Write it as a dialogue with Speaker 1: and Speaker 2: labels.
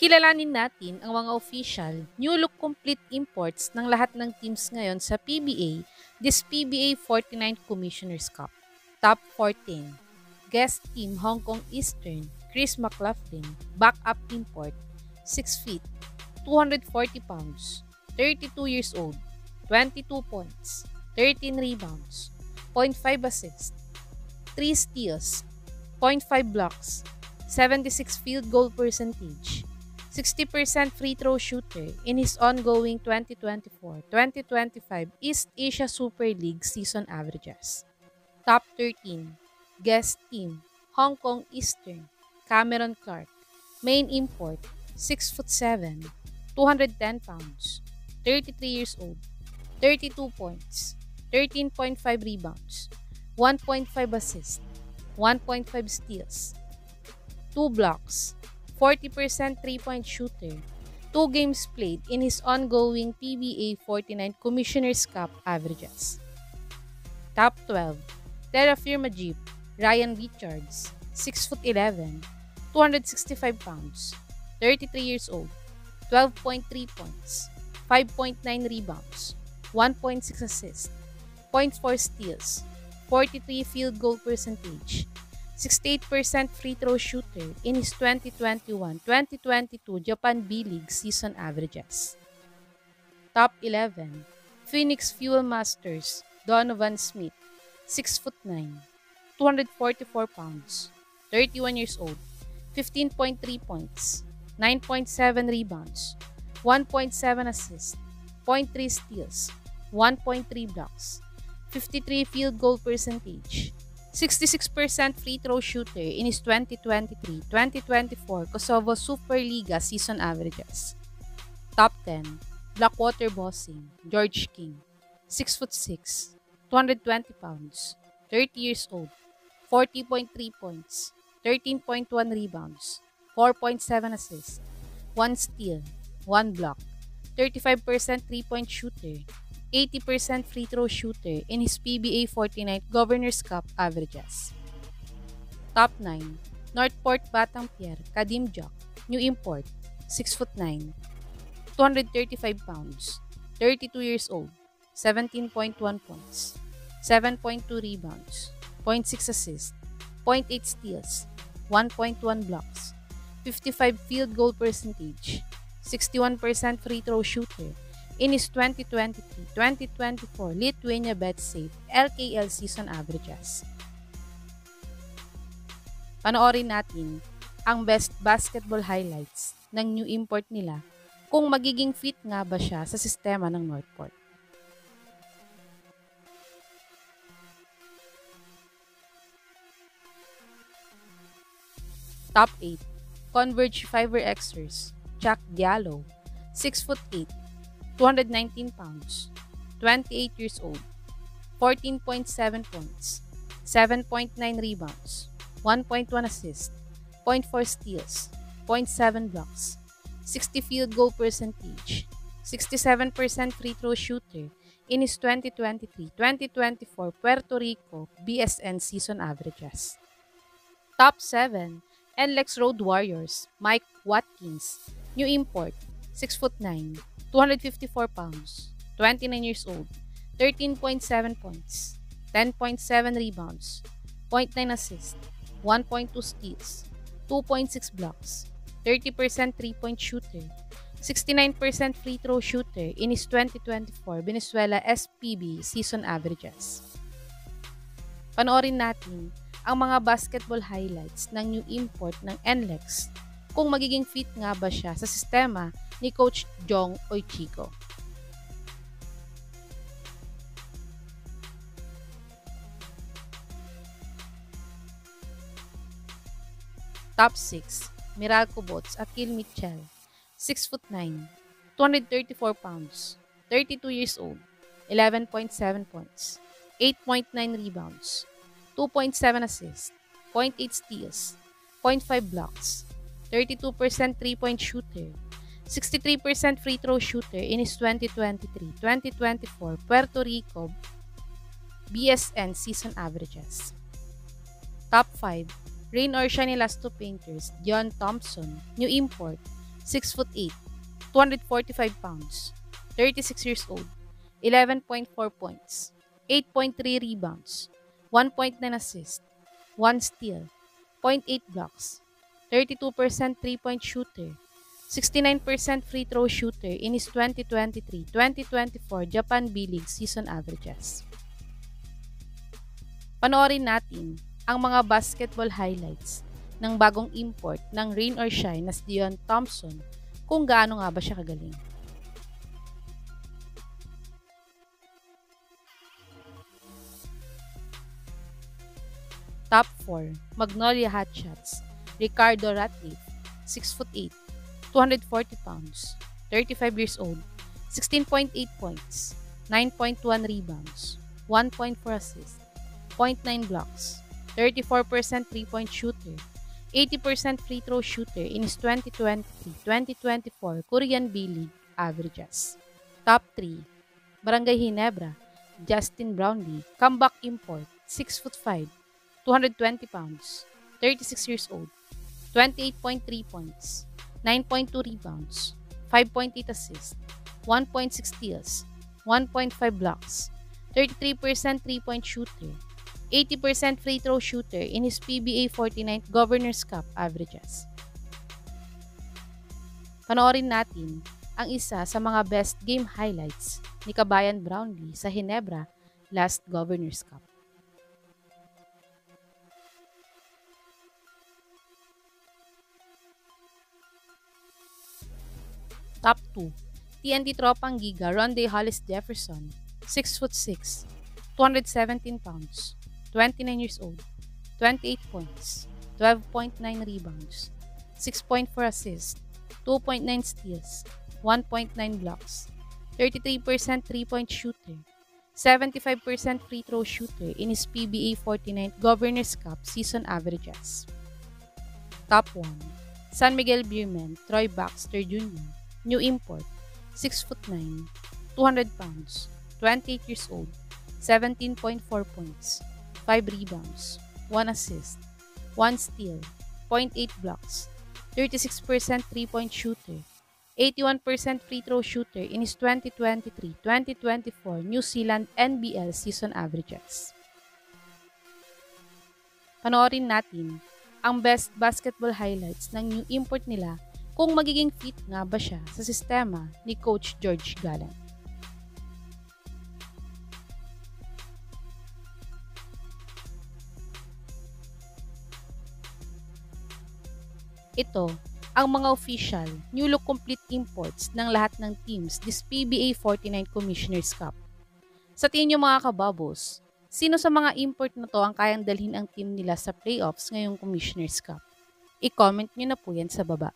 Speaker 1: Kilalanin natin ang mga official, new look complete imports ng lahat ng teams ngayon sa PBA, this PBA 49th Commissioner's Cup. Top 14. Guest team Hong Kong Eastern, Chris McLaughlin, backup import, 6 feet, 240 pounds, 32 years old, 22 points, 13 rebounds, 0.5 assists, 3 steals, 0.5 blocks, 76 field goal percentage, 60% free throw shooter in his ongoing 2024-2025 East Asia Super League season averages. Top 13. Guest team, Hong Kong Eastern, Cameron Clark, main import, 6'7", 210 pounds, 33 years old, 32 points, 13.5 rebounds, 1.5 assists, 1.5 steals, 2 blocks, 40% 3-point shooter, 2 games played in his ongoing PBA 49 Commissioner's Cup averages. Top 12. Terafirma Jeep, Ryan Richards, 6'11", 265 pounds, 33 years old, 12.3 points, 5.9 rebounds, 1.6 assists, 0.4 steals, 43 field goal percentage, 68% free throw shooter in his 2021-2022 Japan B-League season averages. Top 11. Phoenix Fuel Masters, Donovan Smith, 6'9", 244 pounds, 31 years old, 15.3 points, 9.7 rebounds, 1.7 assists, 0.3 steals, 1.3 blocks, 53 field goal percentage, 66% free throw shooter in his 2023-2024 Kosovo Superliga season averages. Top 10. Blackwater Bossing, George King, 6'6", 220 pounds, 30 years old, 40.3 points, 13.1 rebounds, 4.7 assists, 1 steal, 1 block, 35% 3-point shooter, 80% free throw shooter in his PBA 49th Governor's Cup averages. Top 9. Northport Batang Pier, Kadim Jock, new import, 6'9", 235 pounds, 32 years old, 17.1 points, 7.2 rebounds, 0.6 assists, 0.8 steals, 1.1 blocks, 55 field goal percentage, 61% free throw shooter in his 2023-2024 Lithuania BetSafe LKL season averages. Panoorin natin ang best basketball highlights ng new import nila kung magiging fit nga ba siya sa sistema ng Northport. Top 8. Converge Fiber Xers, Chuck Diallo, 6'8", 219 pounds, 28 years old, 14.7 points, 7.9 rebounds, 1.1 assists, 0.4 steals, 0.7 blocks, 60 field goal percentage, 67% free throw shooter in his 2023-2024 Puerto Rico BSN season averages. Top 7. NLEX Road Warriors, Mike Watkins, new import, 6'9", 254 pounds, 29 years old, 13.7 points, 10.7 rebounds, 0.9 assists, 1.2 steals, 2.6 blocks, 30% 3-point shooter, 69% free throw shooter in his 2024 Venezuela SPB season averages. Panoorin natin ang mga basketball highlights ng new import ng NLEX kung magiging fit nga ba siya sa sistema ni Coach Jong Oichico. Top 6. Miralco Bots, Akil Mitchell, 6'9", 234 pounds, 32 years old, 11.7 points, 8.9 rebounds, 2.7 assists, 0.8 steals, 0.5 blocks, 32% 3-point shooter, 63% free throw shooter in his 2023-2024 Puerto Rico BSN season averages. Top 5. Rain or Shine Elasto Painters, John Thompson, new import, 6 foot 8, 245 pounds, 36 years old, 11.4 points, 8.3 rebounds, 1.9 assists, 1 steal, 0.8 blocks, 32% three-point shooter, 69% free throw shooter in his 2023-2024 Japan B-League season averages. Panoorin natin ang mga basketball highlights ng bagong import ng Rain or Shine na si Deon Thompson kung gaano nga ba siya kagaling. Top 4, Magnolia Hotshots, Ricardo Ratliff, 6 foot 8, 240 pounds, 35 years old, 16.8 points, 9.1 rebounds, 1.4 assists, 0.9 blocks, 34% three-point shooter, 80% free throw shooter in his 2023-2024 Korean B-League averages. Top 3, Barangay Ginebra, Justin Brownlee, comeback import, 6 foot 5, 220 pounds, 36 years old, 28.3 points, 9.2 rebounds, 5.8 assists, 1.6 steals, 1.5 blocks, 33% three-point shooter, 80% free throw shooter in his PBA 49th Governor's Cup averages. Panoorin natin ang isa sa mga best game highlights ni Kabayan Brownlee sa Ginebra last Governor's Cup. Top 2, TNT Tropang Giga Rondae Hollis Jefferson, 6 foot 6, 217 pounds, 29 years old, 28 points, 12.9 rebounds, 6.4 assists, 2.9 steals, 1.9 blocks, 33% three-point shooter, 75% free throw shooter in his PBA 49th Governor's Cup season averages. Top 1, San Miguel Beermen Troy Baxter Jr., new import, 6 foot 9, 200 pounds, 28 years old, 17.4 points, 5 rebounds, 1 assist, 1 steal, 0.8 blocks, 36% three-point shooter, 81% free throw shooter in his 2023-2024 New Zealand NBL season averages. Panoorin natin ang best basketball highlights ng new import nila kung magiging fit nga ba siya sa sistema ni Coach George Gallant. Ito ang mga official new look complete imports ng lahat ng teams this PBA 49 Commissioner's Cup. Sa tingin nyo mga kababos, sino sa mga import na to ang kayang dalhin ang team nila sa playoffs ngayong Commissioner's Cup? I-comment nyo na po yan sa baba.